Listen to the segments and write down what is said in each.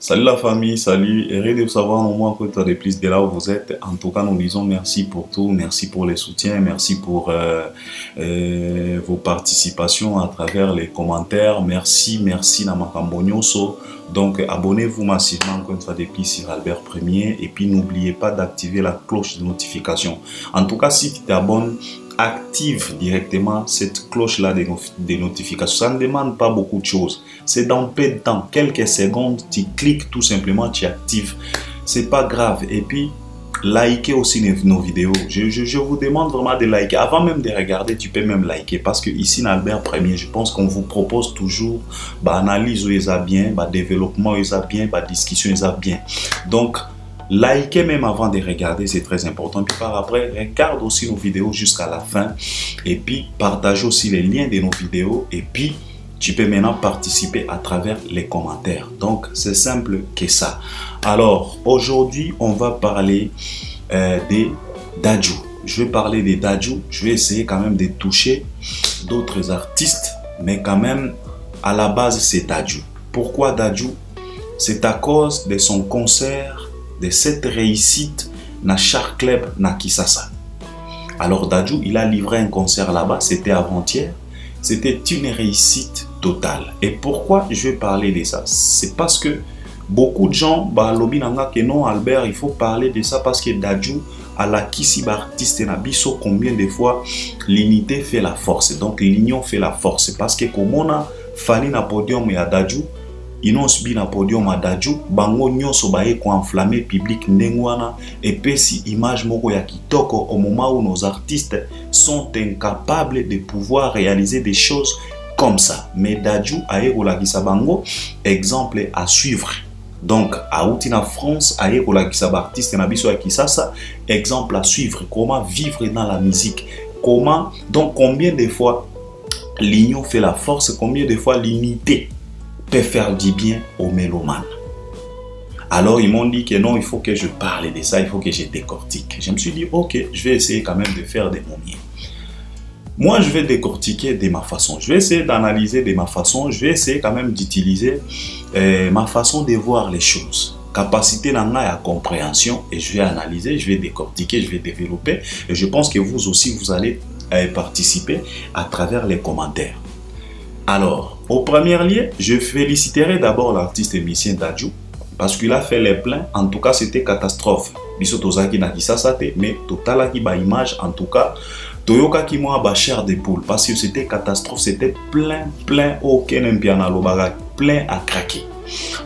Salut la famille, salut, heureux de vous savoir au moins que de plus de là où vous êtes. En tout cas, nous disons merci pour tout, merci pour les soutiens, merci pour vos participations à travers les commentaires. Merci Namakambo Nyonso. Donc abonnez-vous massivement encore une fois depuis sur Albert Premier et puis n'oubliez pas d'activer la cloche de notification. En tout cas, si tu t'abonnes, active directement cette cloche-là des notifications. Ça ne demande pas beaucoup de choses. C'est dans peu de temps, quelques secondes, tu cliques tout simplement, tu actives. C'est pas grave. Et puis, likez aussi nos vidéos. Je vous demande vraiment de liker. Avant même de regarder, tu peux même liker. Parce que ici, dans Albert Premier, je pense qu'on vous propose toujours analyse où ils ont bien, développement où ils ont bien, discussion où ils ont bien. Donc, likez même avant de regarder, c'est très important. Puis par après, regarde aussi nos vidéos jusqu'à la fin. Et puis, partage aussi les liens de nos vidéos. Et puis, tu peux maintenant participer à travers les commentaires. Donc, c'est simple que ça. Alors, aujourd'hui, on va parler des Dadju. Je vais parler des Dadju. Je vais essayer quand même de toucher d'autres artistes. Mais quand même, à la base, c'est Dadju. Pourquoi Dadju? C'est à cause de son concert, de cette réussite dans Shark Club na Kisasa. Alors Dadju, il a livré un concert là-bas, c'était avant-hier. C'était une réussite totale. Et pourquoi je vais parler de ça? C'est parce que beaucoup de gens, lobby nanga que non Albert, il faut parler de ça parce que Dadju à la kisi artiste na biso combien de fois l'unité fait la force. Donc l'union fait la force parce que comme on a fallu na podium ya Dadju, inonce bi na podium à Dadju, bango nyonso baye ko enflammer public ndengwana et puis si image moko ya kitoko au moment où nos artistes sont incapables de pouvoir réaliser des choses comme ça. Mais Dadju aye ko lakisa bango exemple à suivre. Donc à Outina France aye ko lakisa ba artiste na biso ya Kisasa exemple à suivre, comment vivre dans la musique, comment donc combien de fois l'union fait la force, combien de fois l'unité peut faire du bien aux mélomanes. Alors ils m'ont dit que non, il faut que je parle de ça, il faut que je décortique. Je me suis dit ok, je vais essayer quand même de faire de mon mieux. Moi je vais décortiquer de ma façon, je vais essayer d'analyser de ma façon, je vais essayer quand même d'utiliser ma façon de voir les choses. Capacité à compréhension et je vais analyser, je vais décortiquer, je vais développer et je pense que vous aussi vous allez participer à travers les commentaires. Alors, au premier lieu, je féliciterai d'abord l'artiste musicien Dadju parce qu'il a fait les pleins. En tout cas, c'était catastrophe. Biso tozaki na Kisasa te, mais totalaki ba image en tout cas. Toyoka ki moi ba chair de poule parce que c'était catastrophe, c'était plein aucun piano lobaga, plein à craquer.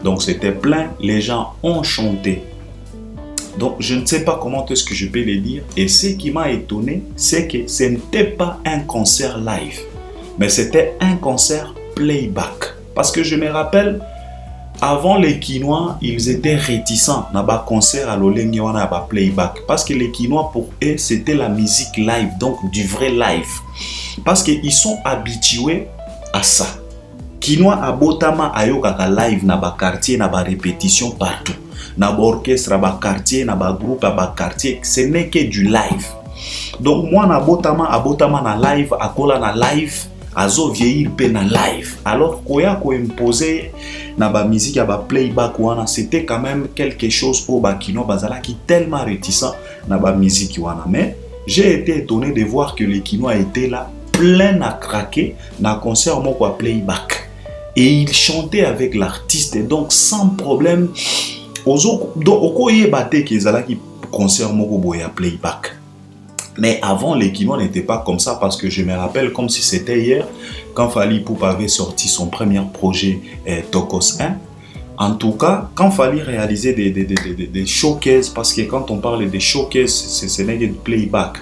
Donc c'était plein, les gens ont chanté. Donc je ne sais pas comment est-ce que je peux le dire et ce qui m'a étonné, c'est que ce n'était pas un concert live. Mais c'était un concert playback. Parce que je me rappelle, avant les Kinois, ils étaient réticents à un concert à l'Olengi wana à playback. Parce que les Kinois, pour eux, c'était la musique live, donc du vrai live. Parce qu'ils sont habitués à ça. Kinois à Botama ayokaka live na ba quartier, na ba répétition partout. Na ba orchestre, na ba quartier, na ba groupe, na ba quartier. Ce n'est que du live. Donc moi, à Botama na live, à Kola na live, azo vieillir pe na live. Alors koya ko imposer na ba musique ya ba playback wana, c'était quand même quelque chose au bakino bazala qui tellement réticent na ba musique wana. Mais j'ai été étonné de voir que les Kinois étaient là plein à craquer na concert moko à playback et ils chantaient avec l'artiste donc sans problème. Ozo donc okoye baté ki zala ki concert moko boya playback. Mais avant, les Kinois n'étaient pas comme ça parce que je me rappelle comme si c'était hier quand Fally Ipupa avait sorti son premier projet Tokos 1. En tout cas, quand Fally réalisait des showcases, parce que quand on parle des showcases, ce n'est que du playback.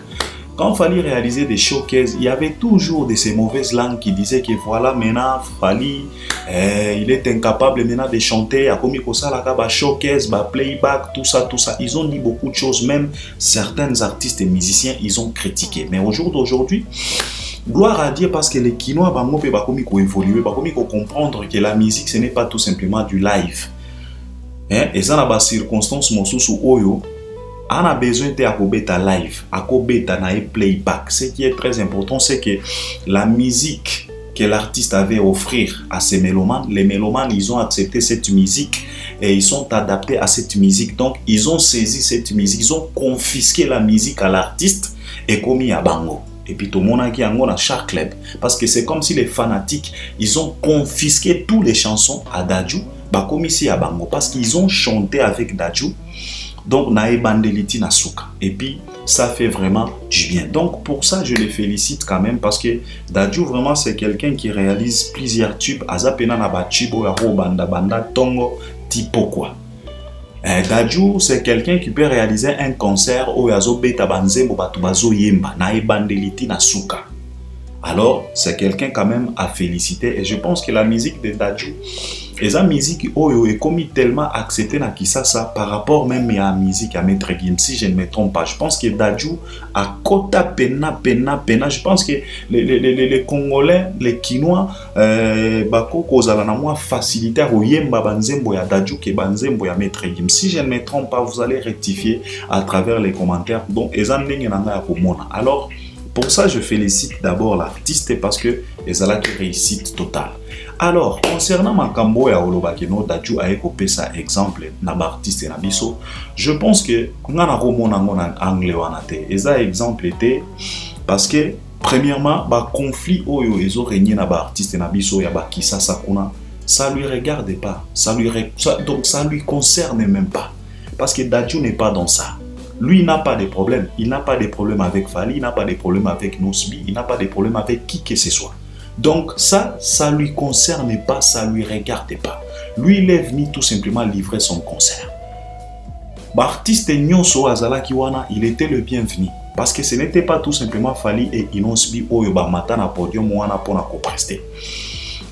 Quand Fally réalisait des showcases, il y avait toujours de ces mauvaises langues qui disaient que voilà, maintenant, Fally, il est incapable maintenant de chanter, à comme il la showcase, playback, tout ça. Ils ont dit beaucoup de choses, même certains artistes et musiciens, ils ont critiqué. Mais au jour d'aujourd'hui, gloire à Dieu parce que les Kinois, ils évoluer, ils comprendre que la musique, ce n'est pas tout simplement du live. Et ça, dans les circonstances, oyo. On a besoin de akobeta live, akobeta na playback. Ce qui est très important, c'est que la musique que l'artiste avait à offrir à ses mélomanes. Les mélomanes, ils ont accepté cette musique et ils sont adaptés à cette musique. Donc, ils ont saisi cette musique, ils ont confisqué la musique à l'artiste et commis à bango. Et puis tout le monde qui a dans chaque club. Parce que c'est comme si les fanatiques, ils ont confisqué toutes les chansons à Dadju, bah comme ici à bango. Parce qu'ils ont chanté avec Dadju. Donc, nae bandeliti na souka. Et puis, ça fait vraiment du bien. Donc, pour ça, je les félicite quand même parce que Dadju, vraiment, c'est quelqu'un qui réalise plusieurs tubes. Azapena na ba chibo ya banda banda tongo tipo quoi. Dadju, c'est quelqu'un qui peut réaliser un concert où yazo beta banzembo batu bazo yemba nae bandeliti na souka. Alors, c'est quelqu'un quand même à féliciter. Et je pense que la musique de Dadju, et la musique Oyo est comme tellement acceptée dans Kisasa par rapport même à la musique à Maître Gims, si je ne me trompe pas. Je pense que Dadju a kota pena. Je pense que les Congolais, les Kinois, bako kozala na moi facilité à yemba banzembo ya Dadju ke banzembo ya Maître Gims. Si je ne me trompe pas, vous allez rectifier à travers les commentaires. Donc, alors, pour ça, je félicite d'abord l'artiste parce que les a la réussite totale. Alors, concernant Makambo et Olobakeno, Dadju a écopé ça exemple na artiste na biso. Je pense que ngana romona ngona anglais wanate. Et ça exemple était parce que premièrement, ba conflit oyo ezo régné na ba artiste na biso ya ba Kisasa kuna, ça lui regarde pas, donc ça lui concerne même pas parce que Dadju n'est pas dans ça. Lui, il n'a pas de problème. Il n'a pas de problème avec Fally, il n'a pas de problème avec Nosby, il n'a pas de problème avec qui que ce soit. Donc ça ne lui concerne pas, ça ne lui regarde pas. Lui, il est venu tout simplement livrer son concert. L'artiste Nyonso Azalaki Wana, il était le bienvenu. Parce que ce n'était pas tout simplement Fally et Nosby Oyoba Mata na podium Wana pour na prester.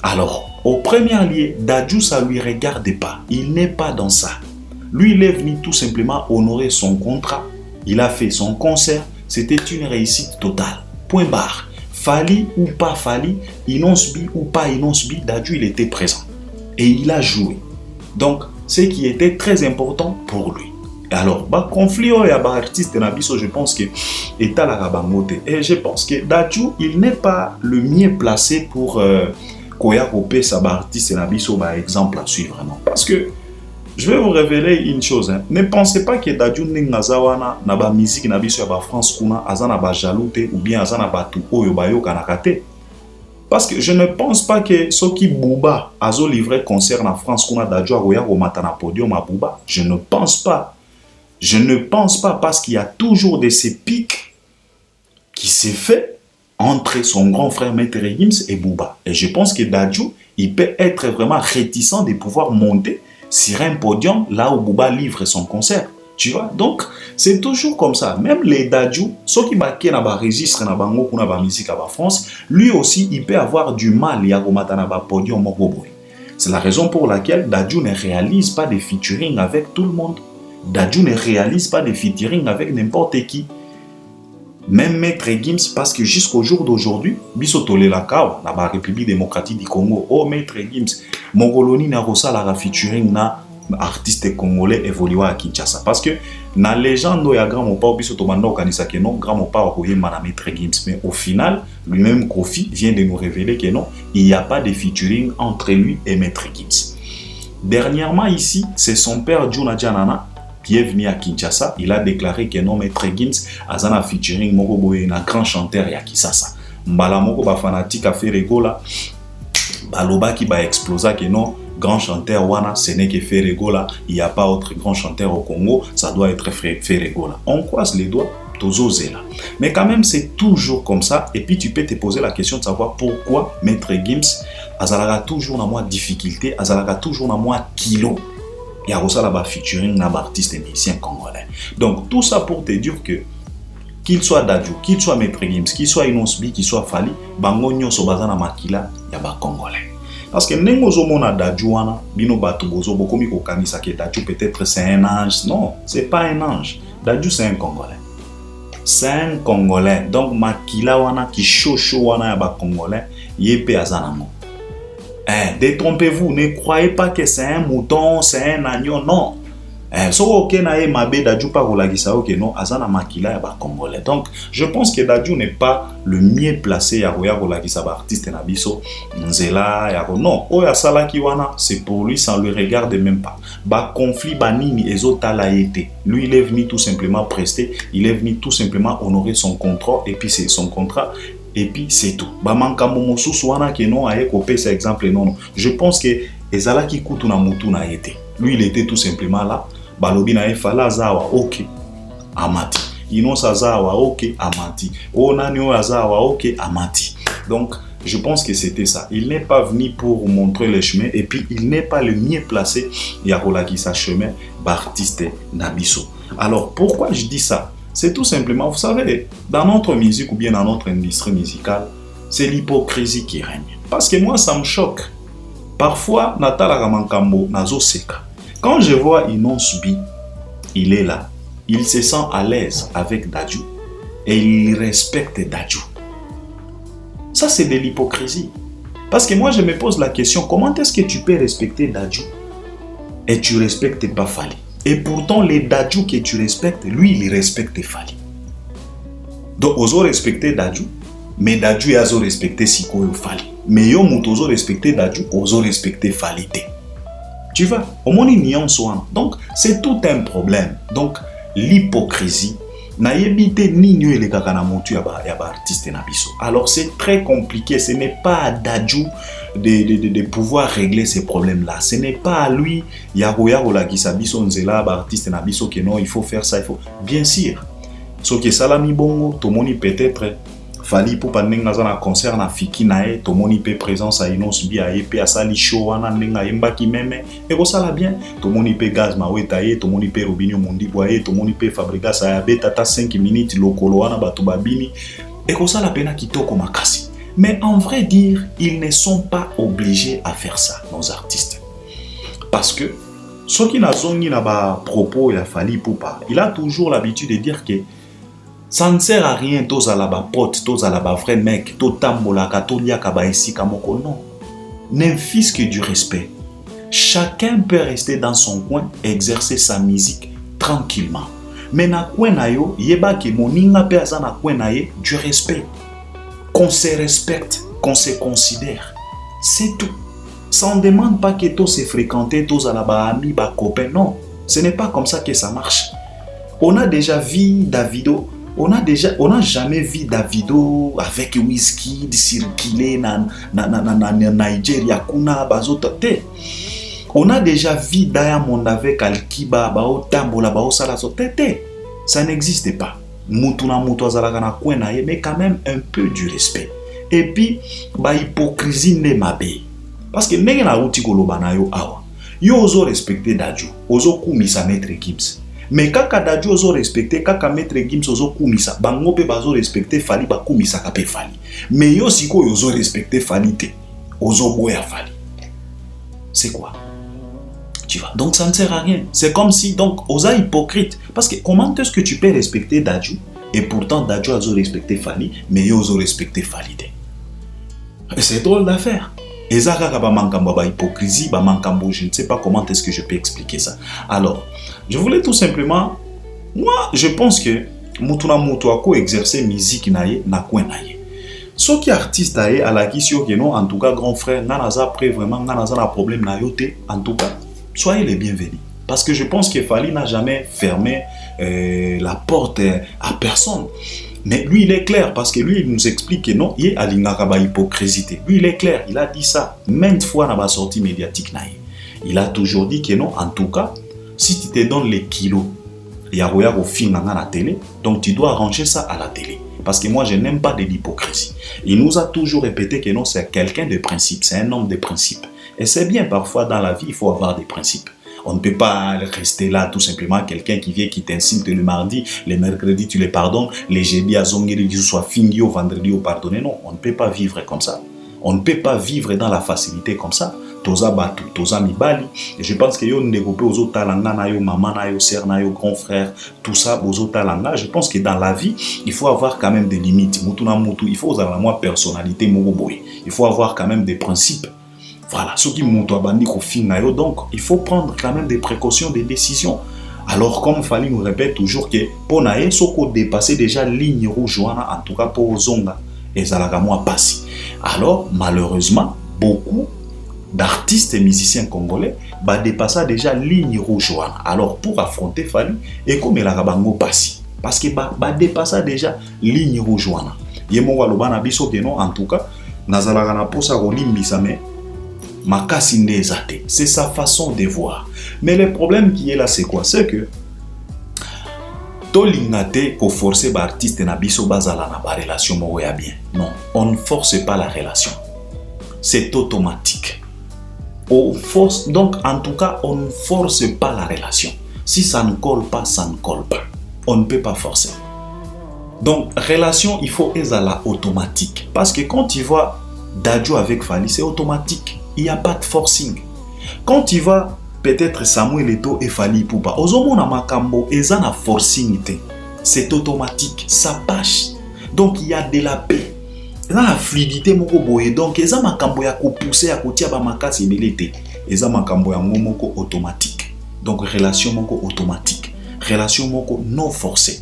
Alors, au premier lieu, Dadju, ça ne lui regarde pas. Il n'est pas dans ça. Lui, il est venu tout simplement honorer son contrat. Il a fait son concert. C'était une réussite totale. Point barre. Fally ou pas Fally, Nosby ou pas Nosby, Dadju, il était présent. Et il a joué. Donc, ce qui était très important pour lui. Alors, conflit et artiste Nabiso, je pense que est à la rabangote. Et je pense que Dadju, il n'est pas le mieux placé pour Koya Kopé, sa artiste Nabiso, par exemple, à suivre. Non? Parce que je vais vous révéler une chose. Hein. Ne pensez pas que Dadju Ningazawana na ba musique na biso ya ba France kuna azana ba jaloute ou bien azana ba tu oyo ba yo kanakate. Parce que je ne pense pas que ceux qui Bouba azo livré concert na France kuna Dadju aroya au matin na podium à Bouba. Je ne pense pas. Je ne pense pas parce qu'il y a toujours de ces pics qui s'est fait entre son grand frère Maître Gims et Bouba. Et je pense que Dadju, il peut être vraiment réticent de pouvoir monter sur un podium là où Bouba livre son concert. Tu vois? Donc, c'est toujours comme ça. Même les Dadju, ceux qui marquent dans le registre dans bango pour la musique à France, lui aussi, il peut avoir du mal à remettre dans le podium. C'est la raison pour laquelle Dadju ne réalise pas de featuring avec tout le monde. Dadju ne réalise pas de featuring avec n'importe qui. Même Maître Gims, parce que jusqu'au jour d'aujourd'hui, Bisotole Lakao, dans la République démocratique du Congo, oh Maître Gims, Mongoloni n'a pas la featuring na artiste congolais évolué à Kinshasa. Parce que na légende, il y a grand mopa au Bisotomanda au Kanisa que non, grand mopa au Koyema na Maître Gims. Mais au final, lui-même Kofi vient de nous révéler que non, il n'y a pas de featuring entre lui et Maître Gims. Dernièrement ici, c'est son père Juna Janana qui est venu à Kinshasa. Il a déclaré que non, Maître Gims a un featuring moko boye na grand chanteur ya Kisasa. Mbala moko ba fanatique a fait rigola. Baloba qui va exploser que non, grand chanteur wana, ce n'est que Ferregola. Il n'y a pas autre grand chanteur au Congo, ça doit être Ferregola. On croise les doigts, là. Mais quand même, c'est toujours comme ça. Et puis tu peux te poser la question de savoir pourquoi Maître Gims a toujours dans moi difficulté, a toujours dans moi kilo. Il y a aussi là-bas featuring d'un artiste et musicien congolais. Donc tout ça pour te dire que qu'il soit Dadju, qu'il soit Maître Gims, qu'il soit Nosby, qu'il soit Fally, bango nyonso bazana makila ya ba congolais. Parce que nengozo mona Dadju wana, bino batu bozo bokomi ko kanisa ke Dadju peut-être c'est un ange. Non, c'est pas un ange. Dadju c'est un congolais. C'est un congolais. Donc makila wana ki chocho wana ya ba congolais, yepe azanamo. Détrompez-vous, ne croyez pas que c'est un mouton, c'est un agneau, non. So ok na e mabe Dadju pa rolagisa ok non azana makila ya ba congolais. Donc je pense que Dadju n'est pas le mieux placé ya rolagisa ba artiste na biso nzela ya non oya sala ki wana c'est pour lui, ça ne le regarde même pas. Ba conflit ba nini ezotala été. Lui il est venu tout simplement prester, il est venu tout simplement honorer son contrat et puis c'est son contrat. Et puis c'est tout. Ba makambo mosusu wana ke non aye kopé cet exemple non. Je pense que ezala ki kutu na mutu na été. Lui il était tout simplement là. Balobi na efala zawa ok amati. Inosa zawa ok amati. Onani o zawa ok amati. Donc je pense que c'était ça. Il n'est pas venu pour montrer le chemin et puis il n'est pas le mieux placé ya rolagisa chemin artiste nabiso. Alors pourquoi je dis ça? C'est tout simplement, vous savez, dans notre musique ou bien dans notre industrie musicale, c'est l'hypocrisie qui règne. Parce que moi, ça me choque. Parfois, Natala Ramankambo, Nazo Seka. Quand je vois Inon Subi, il est là. Il se sent à l'aise avec Dadju. Et il respecte Dadju. Ça, c'est de l'hypocrisie. Parce que moi, je me pose la question, comment est-ce que tu peux respecter Dadju et tu ne respectes pas Fally? Et pourtant, les Dadju que tu respectes, lui, il respecte Fally. Donc, oso respecter Dadju, mais Dadju oso respecter Siko et Fally. Mais yo oso respecter Dadju, oso respecter Fally. Tu vois, au moins il y a un soin. Donc, c'est tout un problème. Donc, l'hypocrisie, na yebite ni nyo ele kaka na montu ya ba artiste na biso. Alors, c'est très compliqué. Ce n'est pas à Dadju de pouvoir régler ces problèmes-là. Ce n'est pas à lui, Yagoya Rolagisa biso nzela, artiste na biso, que non, il faut faire ça, il faut. Bien sûr. Ce que salami bongo, tomoni peut-être, Fally pour pas n'engager un concert na fiki nae, tomoni pe présence à Inon Subi a épé à sali show wana n'enga yemba ki meme, et ko sala bien, tomoni pe gaz maweta ye, tomoni pe Robinho Mundi boye, tomoni pe Fabrigas a yabe tata 5 minutes lokolo wana batu babini, et ko sala pena kitoko makasi. Mais en vrai dire, ils ne sont pas obligés à faire ça, nos artistes. Parce que, ce qui n'a zongi na ba propos ya Fally Ipupa, il a toujours l'habitude de dire que ça ne sert à rien, tous à la bas pote, tous à la bas vrai mec, tout tambola, katolia, kabaïsi, kamoko, non. N'infuse que du respect. Chacun peut rester dans son coin et exercer sa musique tranquillement. Mais na coin na yo, yeba ke moninga pe aza na coin na ye, du respect. Qu'on se respecte, qu'on se considère. C'est tout. Ça ne demande pas que tous se fréquenter, tous à la bas amis, bas copains, non. Ce n'est pas comme ça que ça marche. On a déjà vu Davido. On n'a jamais vu Davido avec Wizkid circuler na Nigeria kuna bazote. On a déjà vu Diamond avec Alkiba bao tambola bao sala sotete. Ça n'existe pas. Mutuna mutu azalaka na kwena ye, mais quand même un peu du respect. Et puis ba hypocrisie ne mabe. Parce que ndenge na uti koloba na yo awa. Yo ozo respecter Dadju, ozo kumisa Maître Gims. Mais kaka Dadju ozo respecter, kaka Maître Gims ozo kumisa, bango pe bazo respecter Fally ba kumisa kape Fally. Mais yo siko ozo respecter Fally te, ozo boya Fally. C'est quoi? Tu vois? Donc ça ne sert à rien. C'est comme si donc oza hypocrite. Parce que comment est-ce que tu peux respecter Dadju et pourtant Dadju ozo respecter Fally, mais yo ozo respecter Fally te? C'est drôle d'affaire. Et ça, hypocrisie, je ne sais pas comment est-ce que je peux expliquer ça. Alors, je voulais tout simplement, moi, je pense que Mutuna Mutuako exercer musique naye na kwen naye. Ce qui est artiste naye à la question que non, en tout cas, grand frère, nanaza après vraiment, nanaza na problème na yote, en tout cas, soyez les bienvenus. Parce que je pense que Fally n'a jamais fermé la porte à personne. Mais lui, il est clair, parce que lui, il nous explique que non, il y a une hypocrisie. Lui, il est clair, il a dit ça maintes fois dans la sortie médiatique. Il a toujours dit que non, en tout cas, si tu te donnes les kilos, il y a au film à la télé, donc tu dois arranger ça à la télé. Parce que moi, je n'aime pas de l'hypocrisie. Il nous a toujours répété que non, c'est quelqu'un de principe, c'est un homme de principe. Et c'est bien, parfois, dans la vie, il faut avoir des principes. On ne peut pas rester là tout simplement quelqu'un qui vient, qui t'insulte le mardi, le mercredi tu les pardonnes, les jeudis à zongeri du soit fini au vendredi au pardonner. Non, on ne peut pas vivre comme ça. On ne peut pas vivre dans la facilité comme ça. Toza batu, toza mibali. Et je pense que yo ndekopé aux autres talanga na yo maman na yo sœur na yo grand frère, tout ça aux autres talanga. Je pense que dans la vie, il faut avoir quand même des limites. Mutu na mutu, il faut avoir moi personnalité mogoboy. Il faut avoir quand même des principes. Voilà, ceux qui montent à bandi au fin, donc il faut prendre quand même des précautions, des décisions. Alors, comme Fally nous répète toujours que pour nae, soko dépasser déjà ligne rouge, en tout cas pour Zonga, et Zalagamoa passi. Alors, malheureusement, beaucoup d'artistes et musiciens congolais dépassent déjà ligne rouge. Alors, pour affronter Fally, et comme il a passi. Parce que dépassent déjà ligne rouge. Yemo walobana biso que non, en tout cas, Nazalagana posa rolimbisa me. C'est sa façon de voir. Mais le problème qui est là, c'est quoi? C'est que Tolingate pour forcer l'artiste na biso bazala na ba relation moya bien. Non, on ne force pas la relation. C'est automatique. On force, donc en tout cas, on ne force pas la relation. Si ça ne colle pas, ça ne colle pas. On ne peut pas forcer. Donc relation, il faut être à la automatique. Parce que quand tu vois Dadju avec Fally, c'est automatique. Il n'y a pas de forcing. Quand tu vas peut-être Samuel Eto'o et Fally Ipupa, ozomona makambo eza na forcing te. C'est automatique, ça passe. Donc il y a de la paix. La fluidité moko boye. Donc eza makambo ya ko pousser ya kotia ba makasi belete. Eza makambo ya moko automatique. Donc relation moko automatique. Relation moko non forcée.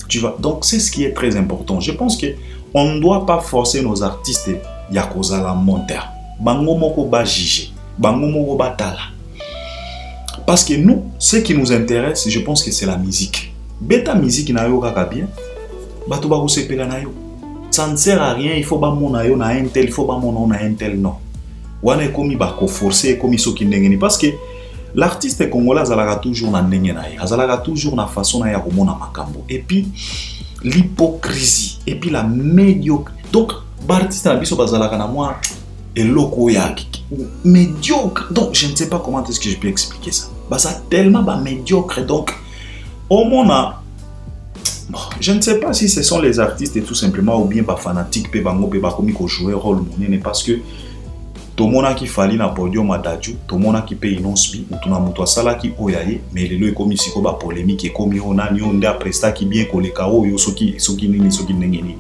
Tu vois. Donc c'est ce qui est très important. Je pense que on ne doit pas forcer nos artistes ya kozala monter. Bango moko ba juger, bango moko ba tala. Parce que nous, ce qui nous intéresse, je pense que c'est la musique. Beta musique na yo kaka bien, bato ba ko sepela na yo. Ça ne sert à rien, il faut ba mona yo na un tel, il faut ba mona na un tel, non. Wana komi ba ko forcer komi soki ndengeni parce que l'artiste congolais azalaka toujours na ndenge na ye, azalaka toujours na façon na ya ko mona makambo. Et puis l'hypocrisie et puis la médiocre. Donc l'artiste na biso bazalaka na moi et loko ya médiocre. Donc je ne sais pas comment est-ce que je peux expliquer ça. Ça tellement médiocre. Donc au moins je ne sais pas si ce sont les artistes et tout simplement ou bien fanatiques pe bango pe bakomi ko jouer rôle monene parce que tout le monde qui Fally na podium Dadju, tout le monde qui paye inospi ou tout na muto sala qui oyaye mais lelo e komi siko ba polémique e komi ona ni onde presta qui bien koleka o yo soki nengeni.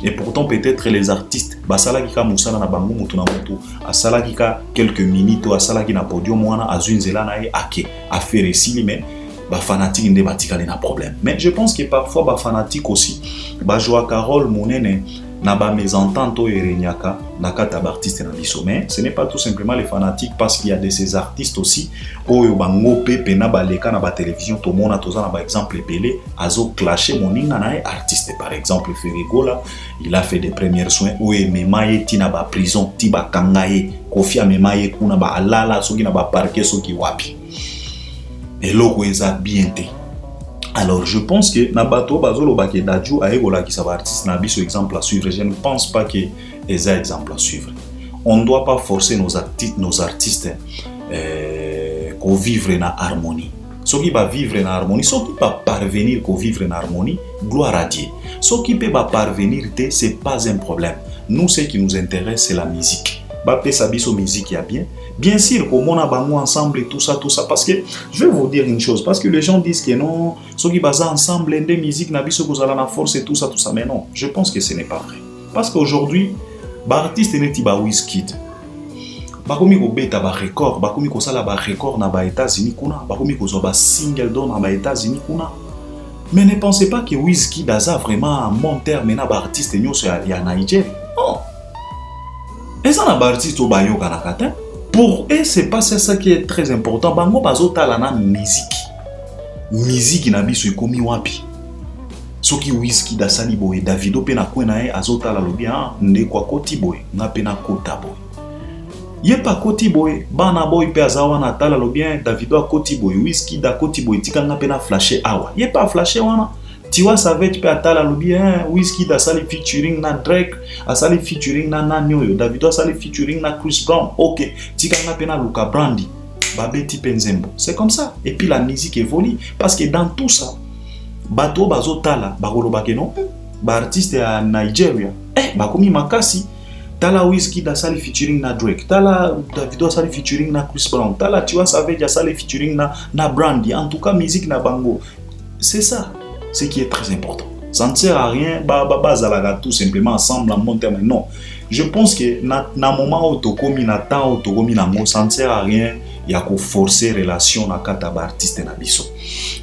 Et pourtant peut-être les artistes basala ki ka musala na bango muto na muto asala ki ka quelques minutes ou asala ki na podium wana azunzela na e ake a faire sili mais ba fanatique nde batikali na problème. Mais je pense que parfois ba fanatique aussi ba joa Carole monene na ba mésentente o erenyaka na kata ba artiste na biso. Mais ce n'est pas tout simplement les fanatiques parce qu'il y a de ces artistes aussi oyo bango pepe na baleka na ba télévision to mona toza na ba exemple belé azo clasher moninga na artiste. Par exemple Ferregola, il a fait des premiers soins oyo memaye tina ba prison ti ba kangaye kofia memaye kuna ba alala soki na ba parquet soki wapi et loko eza bien te. Alors je pense que Nabato Bazolo Bake Dadju a égola qui va artiste na biso exemple à suivre. Je ne pense pas que les exemple à suivre. On ne doit pas forcer nos artistes qu'on vivre en harmonie. Ceux qui va vivre en harmonie, ceux qui va parvenir qu'on vivre en harmonie, gloire à Dieu. Ceux qui peut pas parvenir, c'est pas un problème. Nous, ce qui nous intéresse, c'est la musique. Bapé Sabiso musique y a bien. Bien sûr, comme on a bango ensemble et tout ça. Parce que, je vais vous dire une chose, parce que les gens disent que non, ceux qui basent ensemble, des musiques, n'abiso que la force et tout ça. Mais non, je pense que ce n'est pas vrai. Parce qu'aujourd'hui, l'artiste n'est pas Wizkid. Bakomi ko beta ba record, bakomi ko sala ba record na ba États-Unis kuna, bakomi ko zo ba single don na ba États-Unis kuna. Mais ne pensez pas que Wizkid a vraiment un bon terme na ba artiste nyoso ya Nigeria. Non. Et ça na ba artiste au bayo kanakata. Pour eux, c'est pas ça qui est très important. Bango bazota la na musique. Musique na biso ekomi wapi. Soki Wizkid da sali boy, Davido pe na kwena e azota la lobia nde kwa koti boy, na pe na kota boy. Yé pas koti boy, bana boy pe azawa na tala lobia Davido a koti boy, Wizkid da koti boy, tika na pe na flasher awa. Yé pas flasher wana. Tiwa Savage pe atala lobia Wizkid a sali featuring na Drake, a sali featuring na Nanyoyo, Davido a sali featuring na Chris Brown. OK, tika na pe na Luka Brandi, Babeti Penzembo. C'est comme ça. Et puis la musique évolue parce que dans tout ça, bato bazotala bagoloba ke non, ba artiste à Nigeria. Bakomi makasi. Tala Wizkid a sali featuring na Drake, tala Davido a sali featuring na Chris Brown, tala Tiwa Savage a sali featuring na Brandy. En tout cas, musique na bango. C'est ça, ce qui est très important. Ça ne sert à rien, bazalaga tout simplement ensemble en mon terme. Non, je pense que na moment où tokomi na temps où tokomi na mo, ça ne sert à rien ya ko forcer relation na kata ba artiste na biso.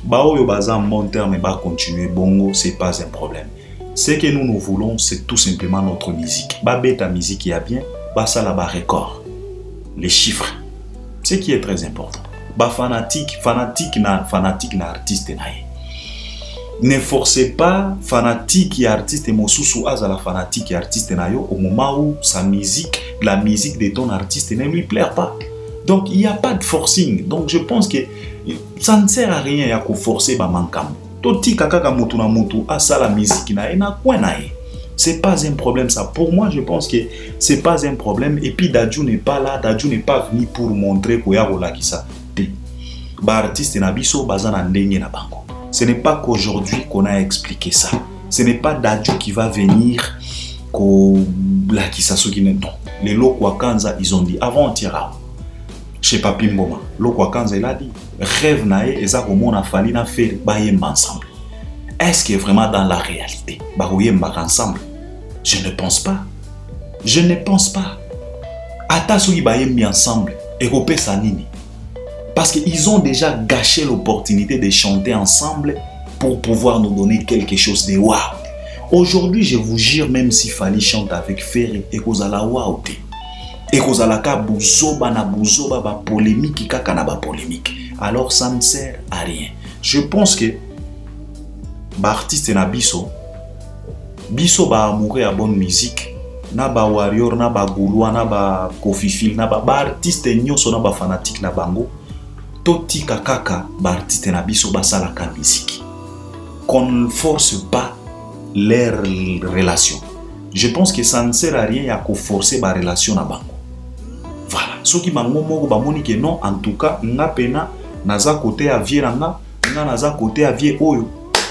Ba oyo baza en bon terme ba continuer bongo, c'est pas un problème. Ce que nous voulons, c'est tout simplement notre musique. Ba beta musique y a bien, ba ça là ba record. Les chiffres. Ce qui est très important. Ba fanatique na artiste na ye. Ne forcez pas fanatique et artiste mosusu azala fanatique et artiste na yo au moment où la musique de ton artiste ne lui plaît pas. Donc il n'y a pas de forcing. Donc je pense que ça ne sert à rien ya ko forcer ba mankam. Toti kaka mutu na mutu asa la musique na ena coin na ye. C'est pas un problème ça. Pour moi, je pense que c'est pas un problème. Et puis Dadju n'est pas là, Dadju n'est pas venu pour montrer ko ya rola ki ça. Ba artiste na biso bazana ndenge na bango. Ce n'est pas qu'aujourd'hui qu'on a expliqué ça. Ce n'est pas Dadju qui va venir la Kisasu non. Les Lokwakanza, ils ont dit avant-hier, chez Papi Mboma, Lokwakanza, il a dit rêve nae et ça comment on a fallu faire bayem ensemble. Est-ce que vraiment dans la réalité, bayem ensemble? Je ne pense pas. Je ne pense pas. Atasoui bayem ensemble et kopé sanini. Parce qu'ils ont déjà gâché l'opportunité de chanter ensemble pour pouvoir nous donner quelque chose de waouh. Aujourd'hui, je vous jure, même si Fally chante avec Ferré, et qu'on a la waouh, et qu'on a la bouzoba ba polémique, kaka na ba polémique, alors ça ne sert à rien. Je pense que l'artiste na biso ba amoureux à bonne musique, na ba warrior, na ba goulois, na ba kofifil, na ba artiste nyoso na ba fanatique na bango. Toti kakaka ba artiste na biso basala ka musique. Qu'on ne force pas leur relation. Je pense que ça ne sert à rien à forcer ba relation na bango. Voilà. Soki bango moko ba moni que non, en tout cas, nga pena naza côté à vieranga, nga naza côté à vie oyo.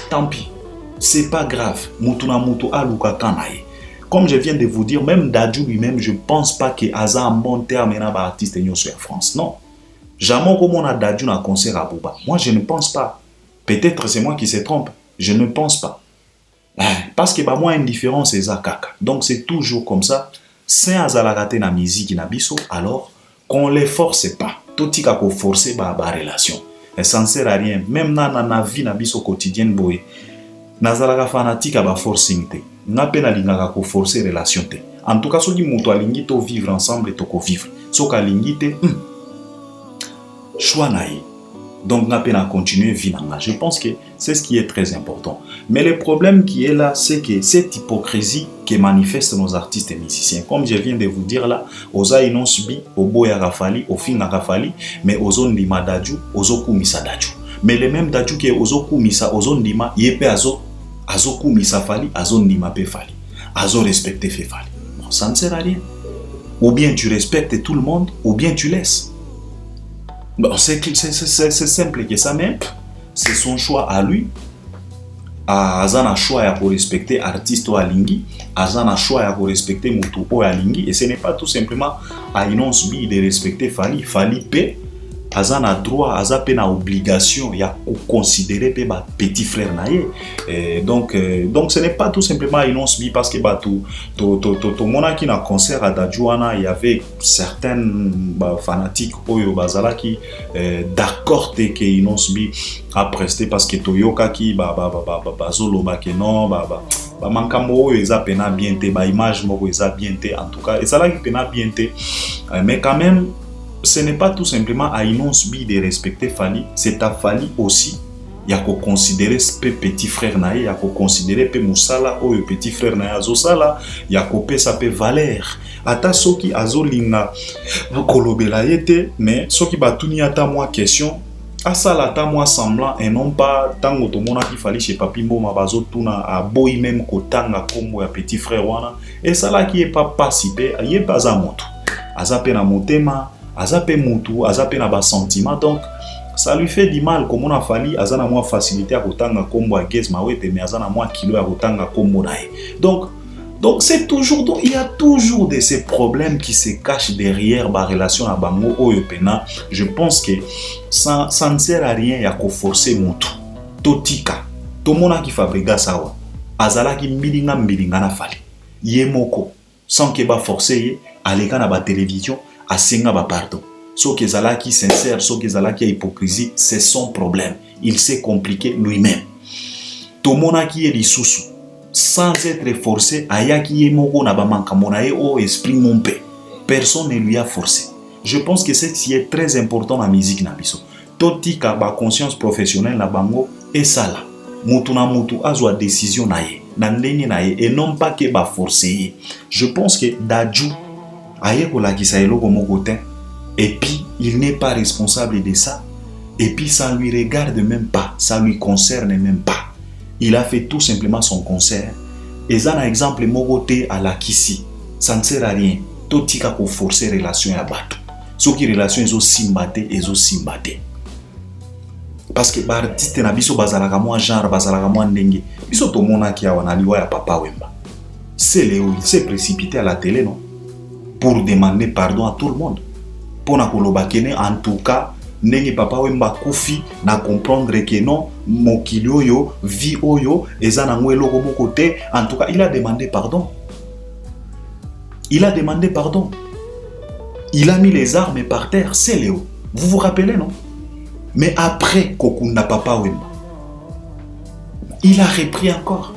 Tant pis. C'est pas grave. Mutu na mutu aluka kanaye. Comme je viens de vous dire, même Dadju lui-même, je pense pas que aza en bon terme na ba artiste nyoso en France. Non. Jamais comme on a Dadju un concert à Bouba. Moi, je ne pense pas. Peut-être c'est moi qui se trompe. Je ne pense pas. Parce que moi, indifférence, c'est Zakaka. Donc, c'est toujours comme ça. C'est un zalagate na musique na biso. Alors, qu'on ne les force pas. Tout ce qu'on force, la relation. Et ça ne sert à rien. Même dans la vie na biso quotidienne, boy. Nazalaga fanatique à ba forcing te. Na pena lingaka ko forcer relation te. En tout cas, ceux qui montent à lingi to vivre ensemble et to ko vivre. Ceux qui lingi te, choix naïe. Donc, on a continuer à je pense que c'est ce qui est très important. Mais le problème qui est là, c'est que cette hypocrisie que manifestent nos artistes et musiciens, comme je viens de vous dire là, aux aïnon subi, au boya rafali, au fin rafali, mais aux zones d'ima Dadju, aux oku misa Dadju. Mais le même Dadju qui est aux oku misa, aux zones d'ima, yepe azoku misa fali, à zone d'ima pe fali, azo respecter fe fali. Bon, ça ne sert à rien. Ou bien tu respectes tout le monde, ou bien tu laisses. Bon, c'est simple que ça, mais c'est son choix à lui. Azana choix à respecter artiste ou alingi, Azana choix à respecter mutu ou alingi, et ce n'est pas tout simplement à inonce bi de respecter Fally pe Azana droit, Azape na obligation, il y a considérer pe ba petit frère naie. Donc ce n'est pas tout simplement inonce bi parce que ba tout mona qui na concert à Dadjuana, il y avait certaines fanatiques oyo bazala qui d'accord te que inonce bi a presté parce que Toyoka qui bazolo ba que non ba mankamo oyo eza pena bien te ba image moko eza bien te en tout cas et ça là qui pena bien te mais quand même ce n'est pas tout simplement à inonce bi de respecter Fally, c'est à Fally aussi. Il y a qu'à considérer ce petit frère naïe, il y a qu'à considérer pe musala ou le petit frère naïe azosala, il y a qu'à sa pe valeur. Ata soki azolinga kolobela yete, mais soki batuni ata moi question, asala ata moi semblant et non pas tango to mona ki Fally chez Papi Mboma bazo tuna a boy même kotanga kombo ya petit frère wana et ça là qui est pas participer, y est pas à moto. Azape na motema azape mutu, azape na ba sentiment, donc ça lui fait du mal comme on a fallu azana moi facilité à kotanga kombo à Gez Mawete mais azana moi kilo à kotanga kombo nae. Donc c'est toujours, donc il y a toujours de ces problèmes qui se cachent derrière la relation à bango oyo pena. Je pense que ça ne sert à rien ya ko forcer mutu. Totika, to mona ki fabriga sawa. Azala ki mbilinga na Fally. Ye moko sans que ba forcer ye aleka na ba télévision asenga ba pardon. Ce qui est sincère, ce qui est hypocrisie, c'est son problème. Il s'est compliqué lui-même. Tout le monde qui est sous sans être forcé, ayaki emoko na bamanka monae au esprit mompé. Personne ne lui a forcé. Je pense que c'est ce qui est très important dans la musique nabiso. Toti ka ba conscience professionnelle na bango et ça là. Mutu na mutu azwa décision nae, na ndenge nae et non pas que ba forcer. Je pense que Dadju aye ko la kisa eloko moko te et puis il n'est pas responsable de ça et puis ça lui regarde même pas, ça lui concerne même pas. Il a fait tout simplement son concert. Et ça, un exemple, mogoté à la kisi. Ça ne sert à rien. Tout tika pour forcer relation à bateau. Ceux qui relation ils ont simbaté, ils ont simbaté. Parce que l'artiste na biso bazalaka moi genre bazalaka moi ndenge. Biso to mona ki awana liwa ya papa wemba. C'est Léo, il s'est précipité à la télé non pour demander pardon à tout le monde. Pour na koloba kene en tout cas Nengi papa wemba kufi na comprendre que non mokili oyo vie oyo eza na ngwe loko moko te. En tout cas il a demandé pardon. Il a demandé pardon. Il a mis les armes par terre. C'est Léo. Vous vous rappelez non? Mais après kokunda papa wemba il a repris encore.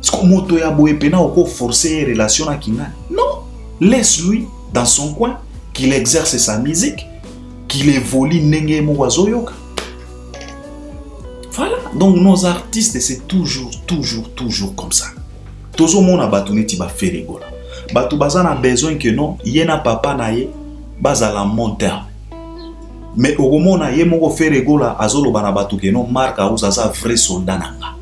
Est-ce que moto ya boye pena oko forcer relation à kinga? Non. Laisse-lui dans son coin qu'il exerce sa musique. Qu'il évolue nenge mowazoyoka. Voilà. Donc nos artistes c'est toujours comme ça. Tozo mona batu neti ba faire rigola. Batu bazana besoin que non, yena papa na ye bazala monter. Mais au mona ye moko faire rigola azolo bana batu que non marka ou ça vrai soldat nanga.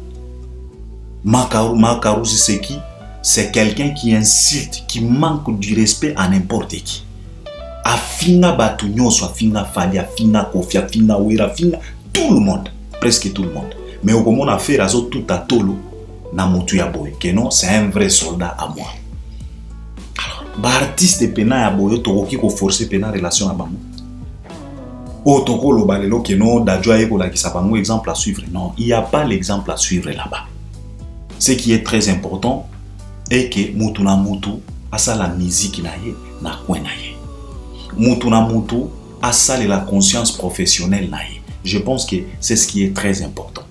Makaru c'est qui? C'est quelqu'un qui insulte, qui manque du respect à n'importe qui. Afina batu nyonso, afina fali, afina kofi, afina wera, afina tout le monde, presque tout le monde. Mais au moment a fait raso tout à tolo na mutu ya boy, que non, c'est un vrai soldat à moi. Alors, ba artiste pena ya boy tokoki ko forcer pena relation à bango. O toko lo balelo que non, Dadju aye ko la ki sa bango exemple à suivre. Non, il n'y a pas l'exemple à suivre là-bas. Ce qui est très important est que mutu na mutu asa la musique na ye na coin na ye. Mutu na mutu a salé la conscience professionnelle naïe. Je pense que c'est ce qui est très important.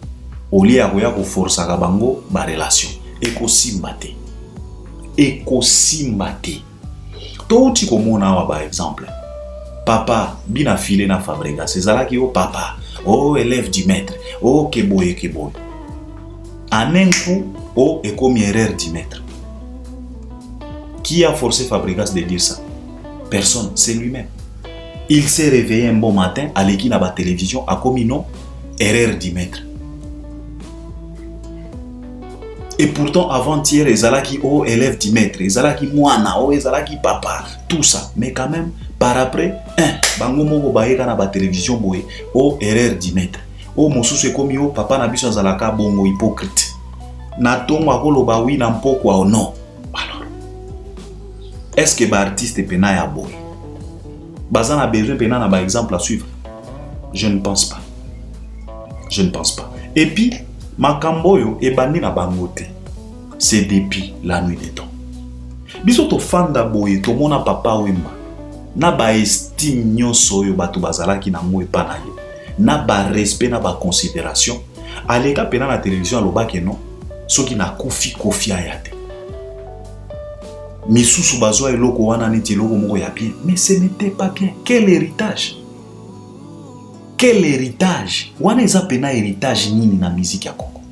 Au lieu de forcer à bango ba relation eko simbate. Eko simbate. To uti ko mona wa par exemple. Papa bina filé na Fabregas, c'est ça qui o papa. Oh élève du maître. Oh keboye. En un coup, oh et comme erreur du maître. Qui a forcé Fabregas de dire ça? Personne, c'est lui-même. Il s'est réveillé un bon matin, à l'équipe de la télévision, a commis non, erreur du maître. Et pourtant, avant-hier, ils allaient qui oh élève du maître, ils allaient qui moana, oh ils allaient qui papa, tout ça. Mais quand même, par après, bango moko baïka na ba télévision boé, oh erreur du maître. Oh mosu c'est comme oh papa na biso zalaka bongo hypocrite. Na tongo akolo ba oui na mpoko ou non. Est-ce que l'artiste pena ya boy? Bazan a besoin pena na ba exemple à suivre? Je ne pense pas. Je ne pense pas. Et puis, makamboyo e bandi na bangote. C'est depuis la nuit des temps. Biso to fan da boy, to mona papa wemba. Na ba estime nyonso yo batu bazalaki na mo epa na ye. Na ba respect na ba considération. Aleka pena na télévision aloba ke non. Soki na kofi ayate. Misusu bazwa eloko wana neti eloko moko ya bien, mais ce n'était pas bien. Quel héritage? Quel héritage? Wana eza pena héritage nini na musique ya Congo?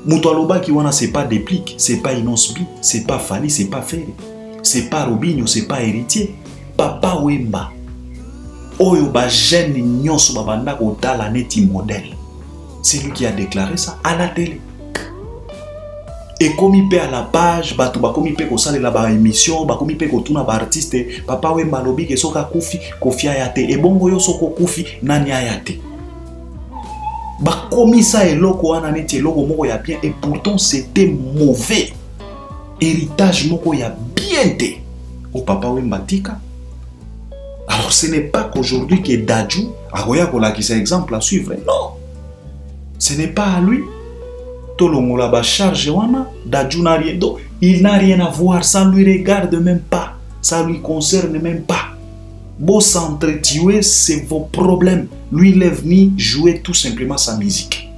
Muto alobaki wana c'est pas Déplique, c'est pas Inosbi, c'est pas Fali, c'est pas Ferre, c'est pas Robinho, c'est pas Héritier. Papa Wemba. Oyo ba jeune nyonso babanda kotala neti modèle. C'est lui qui a déclaré ça à la télé. Et comme il paie à la page, comme il paie au salé la émission, comme il paie au tourna artiste, papa Wemba lobi ke soka kofi ayate et bongo yo soko kofi nani ayate. Ba komi ça eloko wana neti eloko moko ya bien et pourtant c'était mauvais. Héritage moko ya bien te. Au papa Wemba tika. Alors ce n'est pas qu'aujourd'hui que Dadju agoya kola ki c'est exemple à suivre. Non. Ce n'est pas à lui. Tolongola ba charge wana, Dadju n'a rien. Donc, il n'a rien à voir, ça ne lui regarde même pas, ça ne lui concerne même pas. Beau s'entretuer, c'est vos problèmes. Lui, il est venu jouer tout simplement sa musique.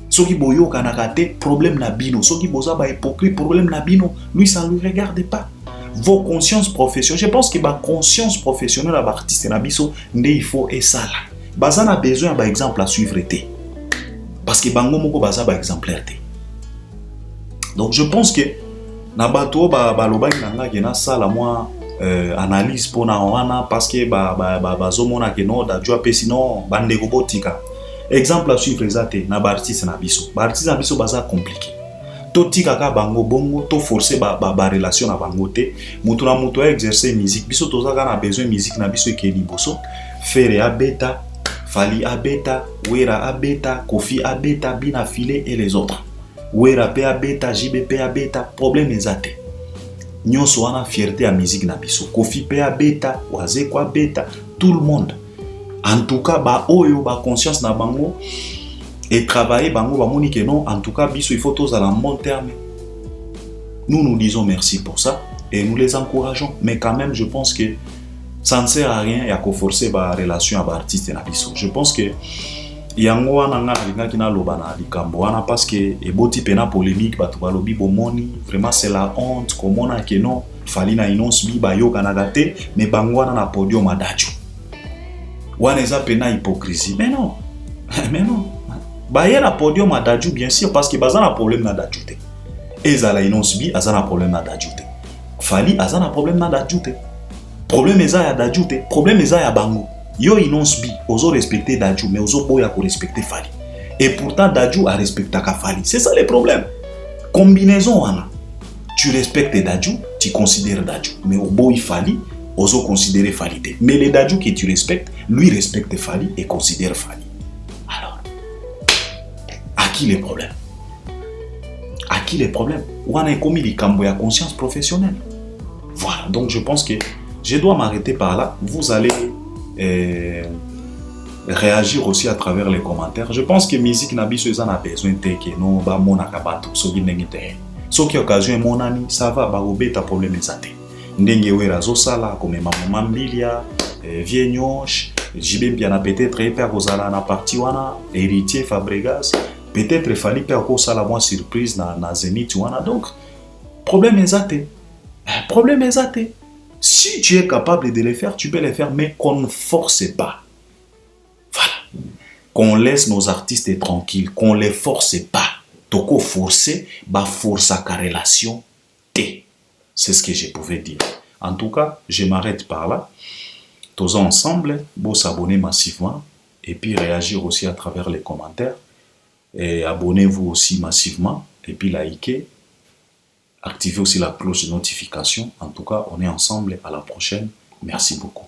Soki boyo kanakate, problème nabino. Soki boza ba hypocrite, problème nabino. Lui, ça ne lui regarde pas. Vos consciences professionnelles, je pense que ma conscience professionnelle à l'artiste nabiso, il faut et ça là. Bazan a besoin d'un exemple à suivre. Parce que bango moko baza ba exemplaire. Donc je pense que nabato baloba nanga kena ça la moi analyse pour na wana parce que bazomona ke no da jua pe sinon bande ko botika. Exemple à suivre ezate na ba artiste na biso. Ba artiste na biso baza compliqué. To tika ka bango bongo to forcer ba relation na bango te. Mutu na mutu exercer musique biso tozaka na besoin musique na biso ke liboso. Fere abeta, Fali abeta, Wera abeta, Kofi abeta, Bina Filé et les autres. Wera pe abeta, JBP abeta, problème ezate. Nyonso wana fierté à musique na biso. Kofi pe abeta, Wazeko abeta, tout le monde. En tout cas, ba oyo ba conscience na bango et travailler bango ba moni que non, en tout cas biso il faut tous à long terme. Nous disons merci pour ça et nous les encourageons, mais quand même je pense que ça ne sert à rien et à forcer la relation avec l'artiste et biso. Je pense que yango wana nga kina loba na likambo wana parce que e boti pena polémique batu balobi bomoni vraiment c'est la honte comment on que non fali na inonce bi ba yo kana gate mais bango wana na podium adacho. Wana eza pena hypocrisie. Mais non. Mais non. Ba yé na podium adacho bien sûr parce que baza na problème na adacho te. Ezala inonce bi azana problème na adacho te. Fali azana problème na adacho te. Problème eza ya Dadju te, problème eza ya bango. Yo inonce bi, ozo respecter Dadju, mais ozo boya ko respecter Fali. Et pourtant Dadju a respecté ka Fali. C'est ça le problème. Combinaison wana. Tu respectes Dadju, tu considères Dadju, mais au boy Fali, ozo considérer Fali te. Mais le Dadju que tu respectes, lui respecte Fali et considère Fali. Alors, à qui les problèmes? À qui les problèmes? Wana komi likambo ya conscience professionnelle. Voilà, donc je pense que je dois m'arrêter par là. Vous allez réagir aussi à travers les commentaires. Je pense que musique nabiso en a besoin de que non ba mona kabato so ginengite. So qui occasion mon ami, ça va ba obeta problème ezate. Ndenge wera zo sala comme maman Mbilia, Vienyosh, Jibé bien peut-être et père ozala na parti wana, héritier Fabregas, peut-être fallait père ko sala moi surprise na Zenith wana. Donc problème ezate. Problème ezate. Si tu es capable de les faire, tu peux les faire, mais qu'on ne force pas. Voilà. Qu'on laisse nos artistes tranquilles, qu'on ne les force pas. Toko forcer, bah force à relation T. C'est ce que je pouvais dire. En tout cas, je m'arrête par là. Tous ensemble, bon s'abonner massivement et puis réagir aussi à travers les commentaires. Et abonnez-vous aussi massivement et puis likez. Activez aussi la cloche de notification. En tout cas, on est ensemble. À la prochaine. Merci beaucoup.